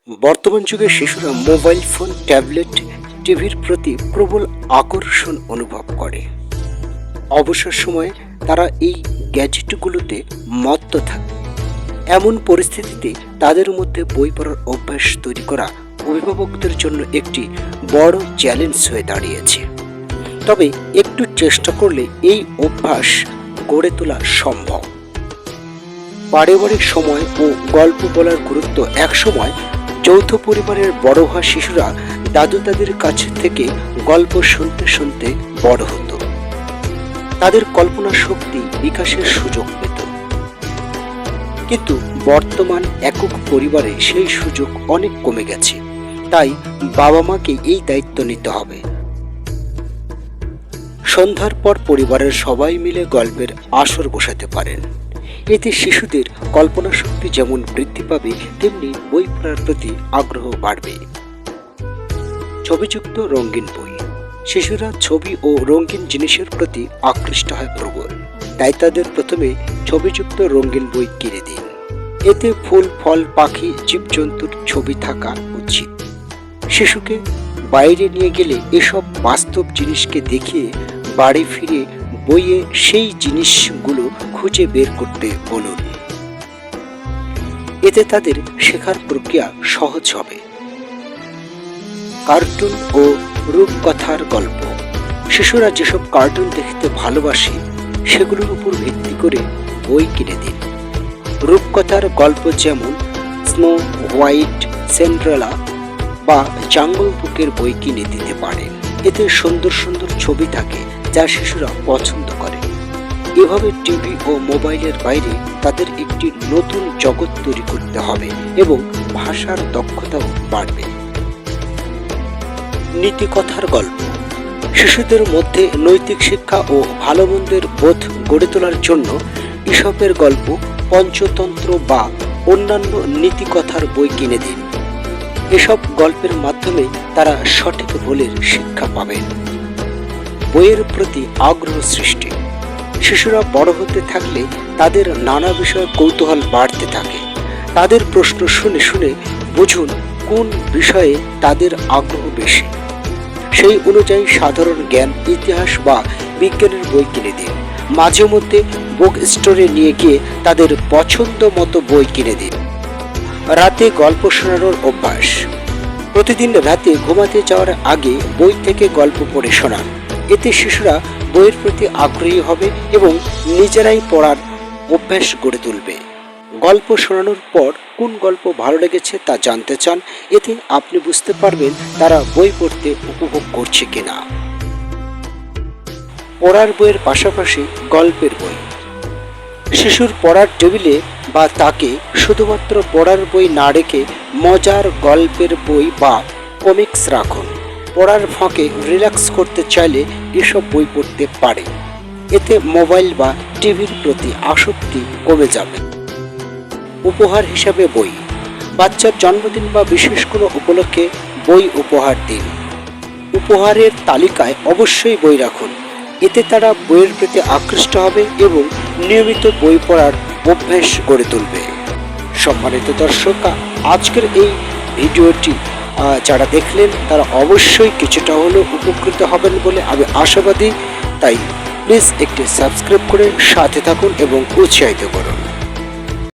বর্তমান যুগে শিশুরা মোবাইল ফোন, ট্যাবলেট, টিভির প্রতি প্রবল আকর্ষণ অনুভব করে। অবসর সময়ে তারা এই গ্যাজেটগুলোতে মত্ত থাকে। এমন পরিস্থিতিতে তাদের মধ্যে বই পড়ার অভ্যাস তৈরি করা অভিভাবকদের জন্য একটি বড় চ্যালেঞ্জ হয়ে দাঁড়িয়েছে। তবে একটু চেষ্টা করলে এই অভ্যাস গড়ে তোলা সম্ভব। পারিবারিক সময় ও গল্প বলার গুরুত্ব। একসময় যৌথ পরিবারের বড় হওয়া শিশুরা দাদু দাদির কাছ থেকে গল্প শুনতে শুনতে বড় হতো। তাদের কল্পনা শক্তি বিকাশের সুযোগ পেত। কিন্তু বর্তমান একক পরিবারে সেই সুযোগ অনেক কমে গেছে। তাই বাবা মাকে এই দায়িত্ব নিতে হবে। সন্ধ্যার পর পরিবারের সবাই মিলে গল্পের আসর বসাতে পারেন। এতে শিশুদের কল্পনা শক্তি যেমন বৃদ্ধি পাবে, তেমনি বই পড়ার প্রতি আগ্রহ বাড়বে। ছবিযুক্ত রঙিন বই। শিশুরা ছবি ও রঙিন জিনিসের প্রতি আকৃষ্ট হয় প্রবল। তাই তাদের প্রথমে ছবিযুক্ত রঙিন বই কিনে দিন। এতে ফুল, ফল, পাখি, জীবজন্তুর ছবি থাকা উচিত। শিশুকে বাইরে নিয়ে গেলে এসব বাস্তব জিনিসকে দেখিয়ে বাড়ি ফিরে বইয়ে সেই জিনিসগুলো খুঁজে বের করতে বলুন। এতে তাদের শেখার প্রক্রিয়া সহজ হবে। কার্টুন ও রূপকথার গল্প। শিশুরা যেসব কার্টুন দেখতে ভালোবাসে সেগুলোর উপর ভিত্তি করে বই কিনে দিন। রূপকথার গল্প যেমন স্নো হোয়াইট, সিন্ডারেলা বা জাঙ্গল বুকের বই কিনে দিতে পারেন। এতে সুন্দর সুন্দর ছবি থাকে যা শিশুরা পছন্দ করে। এভাবে টিভি ও মোবাইলের বাইরে তাদের একটি নতুন জগৎ তৈরি করতে হবে এবং ভাষার দক্ষতাও বাড়বে। নীতিকথার গল্প। শিশুদের মধ্যে নৈতিক শিক্ষা ও ভালো মন্দের বোধ গড়ে তোলার জন্য ঈশপের গল্প, পঞ্চতন্ত্র বা অন্যান্য নীতিকথার বই কিনে দিন। এসব গল্পের মাধ্যমে তারা সঠিক ভুলের শিক্ষা পাবেন। বইয়ের প্রতি আগ্রহ সৃষ্টি। শিশুরা বড় হতে থাকলে তাদের নানা বিষয়ে কৌতূহল বাড়তে থাকে। তাদের প্রশ্ন শুনে শুনে বুঝুন কোন বিষয়ে তাদের আগ্রহ বেশি। সেই অনুযায়ী সাধারণ জ্ঞান, ইতিহাস বা বিজ্ঞানের বই কিনে দিন। মাঝে মধ্যে বুক স্টোরে নিয়ে গিয়ে তাদের পছন্দ মতো বই কিনে দিন। রাতে গল্প শোনানোর অভ্যাস। প্রতিদিন রাতে ঘুমাতে যাওয়ার আগে বই থেকে গল্প পড়ে শোনান। এতে শিশুরা বইয়ের প্রতি আগ্রহী হবে এবং নিজেরাই পড়ার অভ্যাস গড়ে তুলবে। গল্প শোনানোর পর কোন গল্প ভালো লেগেছে তা জানতে চান। এতে আপনি বুঝতে পারবেন তারা বই পড়তে উপভোগ করছে কিনা। পড়ার বইয়ের পাশাপাশি গল্পের বই। শিশুর পড়ার টেবিলে বা তাকে শুধুমাত্র পড়ার বই না রেখে মজার গল্পের বই বা কমিক্স রাখুন। পড়ার ফাঁকে রিল্যাক্স করতে চাইলে এসব বই পড়তে পারে। এতে মোবাইল বা টিভির প্রতি আসক্তি কমে যাবে। উপহার হিসাবে বই। বাচ্চার জন্মদিন বা বিশেষ কোনো উপলক্ষে বই উপহার দিন। উপহারের তালিকায় অবশ্যই বই রাখুন। এতে তারা বইয়ের প্রতি আকৃষ্ট হবে এবং নিয়মিত বই পড়ার অভ্যাস গড়ে তুলবে। সম্মানিত দর্শক, আজকের এই ভিডিওটি যারা দেখলেন তারা অবশ্যই কিছুটা হলেও উপকৃত হবেন বলে আমি আশাবাদী। তাই প্লিজ একটি সাবস্ক্রাইব করে সাথে থাকুন এবং উৎসাহিত করুন।